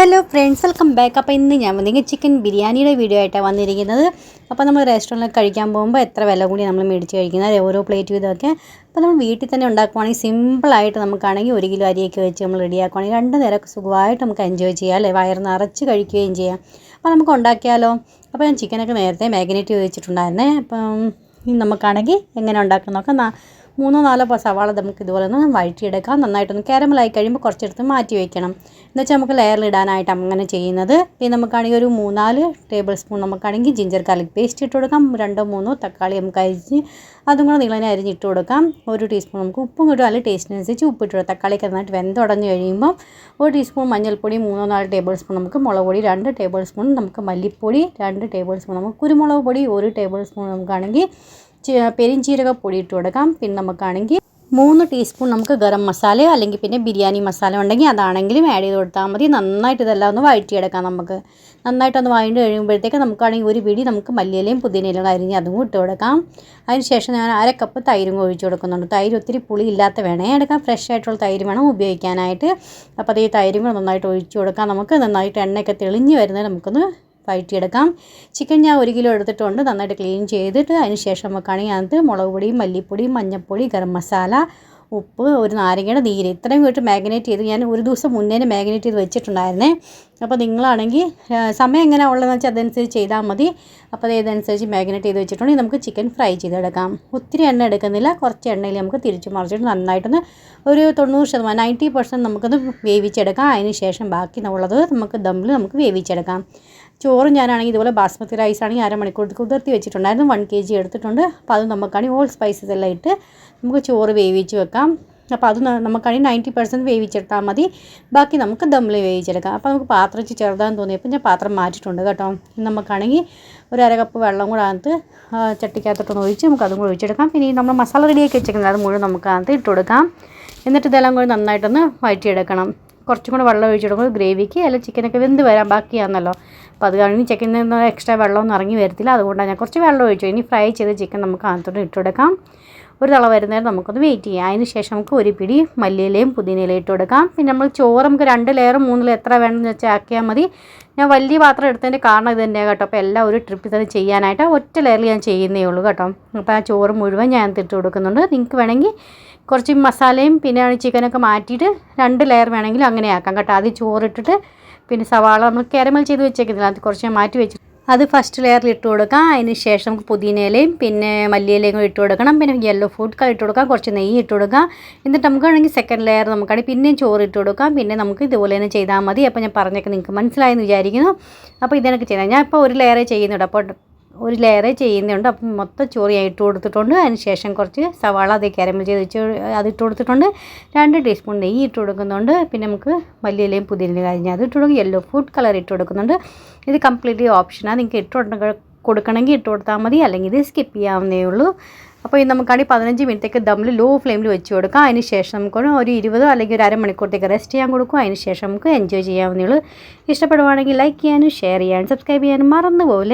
Hello friends, welcome back. അപ്പോൾ ഇന്ന് ഞാൻ വന്നെങ്കിൽ ചിക്കൻ ബിരിയാണിയുടെ വീഡിയോ ആയിട്ടാണ് വന്നിരിക്കുന്നത്. അപ്പോൾ നമ്മൾ റെസ്റ്റോറൻറ്റിൽ കഴിക്കാൻ പോകുമ്പോൾ എത്ര വില കൂടി നമ്മൾ മേടിച്ച് കഴിക്കുന്നത്, ഓരോ പ്ലേറ്റ് വീതമൊക്കെ. അപ്പോൾ നമ്മൾ വീട്ടിൽ തന്നെ ഉണ്ടാക്കുവാണെങ്കിൽ സിമ്പിളായിട്ട് നമുക്കാണെങ്കിൽ 1 കിലോ അരിയൊക്കെ വെച്ച് നമ്മൾ റെഡിയാക്കുവാണെങ്കിൽ 2 നേരമൊക്കെ സുഖമായിട്ട് നമുക്ക് എൻജോയ് ചെയ്യാം അല്ലേ, വയറ് നിറച്ച് കഴിക്കുകയും ചെയ്യാം. അപ്പോൾ നമുക്ക് ഉണ്ടാക്കിയാലോ. അപ്പോൾ ഞാൻ ചിക്കനൊക്കെ നേരത്തെ മാഗ്നേറ്റ് ചെയ്ത് വെച്ചിട്ടുണ്ടായിരുന്നേ. അപ്പം നമുക്കാണെങ്കിൽ എങ്ങനെ ഉണ്ടാക്കാൻ നോക്കാം. 3-4 സവാള നമുക്ക് ഇതുപോലെ ഒന്ന് വഴറ്റിയെടുക്കാം. നന്നായിട്ടൊന്ന് കാരമലായി കഴിയുമ്പോൾ കുറച്ചെടുത്ത് മാറ്റി വയ്ക്കണം. എന്നുവെച്ചാൽ നമുക്ക് ലെയറിലിടാനായിട്ട് അങ്ങനെ ചെയ്യുന്നത്. പിന്നെ നമുക്കാണെങ്കിൽ ഒരു 3-4 ടേബിൾ സ്പൂൺ നമുക്കാണെങ്കിൽ ജിഞ്ചർ ഗാർലിക് പേസ്റ്റ് ഇട്ട് കൊടുക്കാം. 2-3 തക്കാളി നമുക്ക് അരിഞ്ഞ് അതും കൂടെ നീളനെ അരിഞ്ഞിട്ട് കൊടുക്കാം. 1 ടീസ്പൂൺ നമുക്ക് ഉപ്പും കിട്ടും, അല്ലെങ്കിൽ ടേസ്റ്റിനനുസരിച്ച് ഉപ്പിട്ട് കൊടുക്കാം. തക്കാളിയൊക്കെ നന്നായിട്ട് വെന്തുടഞ്ഞ് കഴിയുമ്പോൾ 1 ടീസ്പൂൺ മഞ്ഞൾപ്പൊടി, 3-4 ടേബിൾ സ്പൂൺ നമുക്ക് മുളക് പൊടി, 2 ടേബിൾ സ്പൂൺ നമുക്ക് മല്ലിപ്പൊടി, 2 ടേബിൾ സ്പൂൺ നമുക്ക് കുരുമുളക് പൊടി, 1 ടേബിൾ സ്പൂൺ നമുക്കാണെങ്കിൽ പെരിഞ്ചീരകപ്പൊടി ഇട്ട് കൊടുക്കാം. പിന്നെ നമുക്കാണെങ്കിൽ 3 ടീസ്പൂൺ നമുക്ക് ഗരം മസാല അല്ലെങ്കിൽ പിന്നെ ബിരിയാണി മസാല ഉണ്ടെങ്കിൽ അതാണെങ്കിലും ആഡ് ചെയ്ത് കൊടുത്താൽ മതി. നന്നായിട്ട് ഇതെല്ലാം ഒന്ന് വഴറ്റിയെടുക്കാം. നമുക്ക് നന്നായിട്ടൊന്ന് വഴണ്ട് കഴിയുമ്പോഴത്തേക്ക് നമുക്കാണെങ്കിൽ ഒരു പിടി നമുക്ക് മല്ലിയിലയും പുതിനയിലും അരിഞ്ഞ് അതും ഇട്ട് കൊടുക്കാം. അതിനുശേഷം ഞാൻ 1/2 കപ്പ് തൈരും ഒഴിച്ച് കൊടുക്കുന്നുണ്ട്. തൈര് ഒത്തിരി പുളി ഇല്ലാത്ത വേണേ എടുക്കാം, ഫ്രഷ് ആയിട്ടുള്ള തൈര് വേണം ഉപയോഗിക്കാനായിട്ട്. അപ്പോൾ അത് ഈ തൈരും കൂടെ നന്നായിട്ട് ഒഴിച്ച് കൊടുക്കാം. നമുക്ക് നന്നായിട്ട് എണ്ണയൊക്കെ തെളിഞ്ഞ് വരുന്നത് നമുക്കൊന്ന് വഴറ്റിയെടുക്കാം. ചിക്കൻ ഞാൻ 1 കിലോ എടുത്തിട്ടുണ്ട്. നന്നായിട്ട് ക്ലീൻ ചെയ്തിട്ട് അതിന് ശേഷം നമുക്കാണെങ്കിൽ അതിനകത്ത് മുളക് പൊടി, മല്ലിപ്പൊടി, മഞ്ഞൾപ്പൊടി, ഗരം മസാല, ഉപ്പ്, ഒരു നാരങ്ങയുടെ നീര് ഇത്രയും ഇട്ട് മാഗ്നേറ്റ് ചെയ്ത് ഞാൻ ഒരു ദിവസം മുന്നേ മാഗ്നേറ്റ് ചെയ്ത് വെച്ചിട്ടുണ്ടായിരുന്നേ. അപ്പോൾ നിങ്ങളാണെങ്കിൽ സമയം എങ്ങനെ ഉള്ളതെന്ന് വെച്ചാൽ അതനുസരിച്ച് ചെയ്താൽ മതി. അപ്പോൾ അതനുസരിച്ച് മാഗ്നേറ്റ് ചെയ്ത് വെച്ചിട്ടുണ്ടെങ്കിൽ നമുക്ക് ചിക്കൻ ഫ്രൈ ചെയ്തെടുക്കാം. ഒത്തിരി എണ്ണ എടുക്കുന്നില്ല, കുറച്ച് എണ്ണയിൽ നമുക്ക് തിരിച്ച് മറിച്ചിട്ട് നന്നായിട്ടൊന്ന് ഒരു 90%, 90% നമുക്കൊന്ന് വേവിച്ചെടുക്കാം. അതിന് ശേഷം ബാക്കി ഉള്ളത് നമുക്ക് ദമ്മിൽ നമുക്ക് വേവിച്ചെടുക്കാം. ചോറ് ഞാനാണെങ്കിൽ ഇതുപോലെ ബാസ്മതി റൈസ് ആണെങ്കിൽ 1/2 മണിക്കൂർ കുതിർത്തി വെച്ചിട്ടുണ്ടായിരുന്നു. 1 kg എടുത്തിട്ടുണ്ട്. അപ്പോൾ അത് നമുക്കാണെങ്കിൽ ഓൾ സ്പൈസസ് എല്ലാം ഇട്ട് നമുക്ക് ചോറ് വേവിച്ച് വെക്കാം. അപ്പോൾ അത് നമുക്കാണെങ്കിൽ 90% വേവിച്ചെടുത്താൽ മതി. ബാക്കി നമുക്ക് ദമ്മിൽ വേവിച്ചെടുക്കാം. അപ്പോൾ നമുക്ക് പാത്രം ചെറുതാന്ന് തോന്നിയപ്പോൾ ഞാൻ പാത്രം മാറ്റിയിട്ടുണ്ട് കേട്ടോ. നമുക്കാണെങ്കിൽ ഒരു 1/2 കപ്പ് വെള്ളം കൂടെ അതിനകത്ത് ചട്ടിക്കകത്തോട്ടൊന്ന് ഒഴിച്ച് നമുക്ക് അതും കൂടെ ഒഴിച്ചെടുക്കാം. പിന്നെ ഈ നമ്മൾ മസാല റെഡിയാക്കി വെച്ചിരിക്കുന്നത് അത് മുഴുവൻ നമുക്ക് അതിനകത്ത് ഇട്ട് കൊടുക്കാം. എന്നിട്ട് ഇതെല്ലാം കൂടി നന്നായിട്ടൊന്ന് വഴറ്റിയെടുക്കണം. കുറച്ചും കൂടെ വെള്ളം ഒഴിച്ചെടുക്കും ഗ്രേവിക്ക്, അല്ലെങ്കിൽ ചിക്കനൊക്കെ വെന്ത് വരാൻ ബാക്കിയാണല്ലോ. അപ്പോൾ അത് കഴിഞ്ഞ് ചിക്കനിൽ നിന്ന് എക്സ്ട്രാ വെള്ളമൊന്നും ഇറങ്ങി വരത്തില്ല. അതുകൊണ്ടാണ് ഞാൻ കുറച്ച് വെള്ളം ഒഴിച്ചു. ഇനി ഫ്രൈ ചെയ്ത് ചിക്കൻ നമുക്ക് അതിനകത്തോട്ട് ഇട്ട് കൊടുക്കാം. ഒരു തള വരുന്നേരം നമുക്കൊന്ന് വെയിറ്റ് ചെയ്യാം. അതിന് ശേഷം നമുക്ക് ഒരു പിടി മല്ലിയിലയും പുതിനയിലയും ഇട്ട് കൊടുക്കാം. പിന്നെ നമ്മൾ ചോറ് നമുക്ക് 2 ലെയറും 3 ലെയർ എത്ര വേണമെന്ന് വെച്ചാൽ ആക്കിയാൽ മതി. ഞാൻ വലിയ പാത്രം എടുത്തതിൻ്റെ കാരണം ഇത് തന്നെയാണ് കേട്ടോ. അപ്പോൾ എല്ലാം ഒരു ട്രിപ്പിൽ തന്നെ ചെയ്യാനായിട്ട് ഒറ്റ ലെയറിൽ ഞാൻ ചെയ്യുന്നേ ഉള്ളൂ കേട്ടോ. അപ്പോൾ ആ ചോറ് മുഴുവൻ ഞാൻ ഇട്ട് കൊടുക്കുന്നുണ്ട്. നിങ്ങൾക്ക് വേണമെങ്കിൽ കുറച്ച് മസാലയും പിന്നെ ചിക്കനൊക്കെ മാറ്റിയിട്ട് 2 ലെയർ വേണമെങ്കിൽ അങ്ങനെ ആക്കാം കേട്ടോ. ആദ്യം ചോറിട്ടിട്ട് പിന്നെ സവാള നമ്മൾ കാരമൽ ചെയ്ത് വെച്ചേക്കുന്നില്ല, അത് കുറച്ച് ഞാൻ മാറ്റി വെച്ചു, അത് ഫസ്റ്റ് ലെയറിൽ ഇട്ട് കൊടുക്കാം. അതിന് ശേഷം നമുക്ക് പുതിനയിലയും പിന്നെ മല്ലിയിലയും കൂടി ഇട്ട് കൊടുക്കണം. പിന്നെ യെല്ലോ ഫുഡ് കളർ ഇട്ട് കൊടുക്കാം, കുറച്ച് നെയ്യ് ഇട്ട് കൊടുക്കാം. എന്നിട്ട് നമുക്ക് വേണമെങ്കിൽ സെക്കൻഡ് ലെയർ നമുക്കാണെങ്കിൽ പിന്നെയും ചോറ് ഇട്ട് കൊടുക്കാം. പിന്നെ നമുക്ക് ഇതുപോലെ തന്നെ ചെയ്താൽ മതി. അപ്പോൾ ഞാൻ പറഞ്ഞൊക്കെ നിങ്ങൾക്ക് മനസ്സിലായെന്ന് വിചാരിക്കുന്നു. അപ്പോൾ ഇതെനിക്ക് ചെയ്താൽ ഞാൻ ഇപ്പോൾ ഒരു ലെയറേ ചെയ്യുന്നുണ്ട്. അപ്പോൾ ഒരു ലെയറേ ചെയ്യുന്നുണ്ട്. അപ്പം മൊത്തം ചോറ് ഞാൻ ഇട്ട് കൊടുത്തിട്ടുണ്ട്. അതിന് ശേഷം കുറച്ച് സവാള അത് കാരമൽ ചെയ്ത് വെച്ച് അത് ഇട്ട് കൊടുത്തിട്ടുണ്ട്. 2 ടീസ്പൂൺ നെയ്യ് ഇട്ട് കൊടുക്കുന്നുണ്ട്. പിന്നെ നമുക്ക് മല്ലിയിലയും പുതിനയിലയും കഴിഞ്ഞ് അത് ഇട്ട് കൊടുക്കും. യെല്ലോ ഫുഡ് കളർ ഇട്ട് കൊടുക്കുന്നുണ്ട്. ഇത് കംപ്ലീറ്റ്ലി ഓപ്ഷനാണ്. നിങ്ങൾക്ക് ഇട്ട് കൊടുക്കണമെങ്കിൽ ഇട്ട് കൊടുത്താൽ മതി, അല്ലെങ്കിൽ ഇത് സ്കിപ്പ് ചെയ്യാവുന്നേ ഉള്ളൂ. അപ്പോൾ ഇത് നമുക്കാണെങ്കിൽ 15 മിനിറ്റേക്ക് ദമ്മിൽ ലോ ഫ്ലെയിമിൽ വെച്ച് കൊടുക്കാം. അതിന് ശേഷം നമുക്ക് ഒരു 20 അല്ലെങ്കിൽ ഒരു 1/2 മണിക്കൂറത്തേക്ക് റെസ്റ്റ് ചെയ്യാൻ കൊടുക്കും. അതിന് ശേഷം നമുക്ക് എൻജോയ് ചെയ്യാവുന്നേ ഉള്ളൂ. ഇഷ്ടപ്പെടുവാണെങ്കിൽ ലൈക്ക് ചെയ്യാനും ഷെയർ ചെയ്യാനും സബ്സ്ക്രൈബ് ചെയ്യാനും മറന്നു പോകില്ല.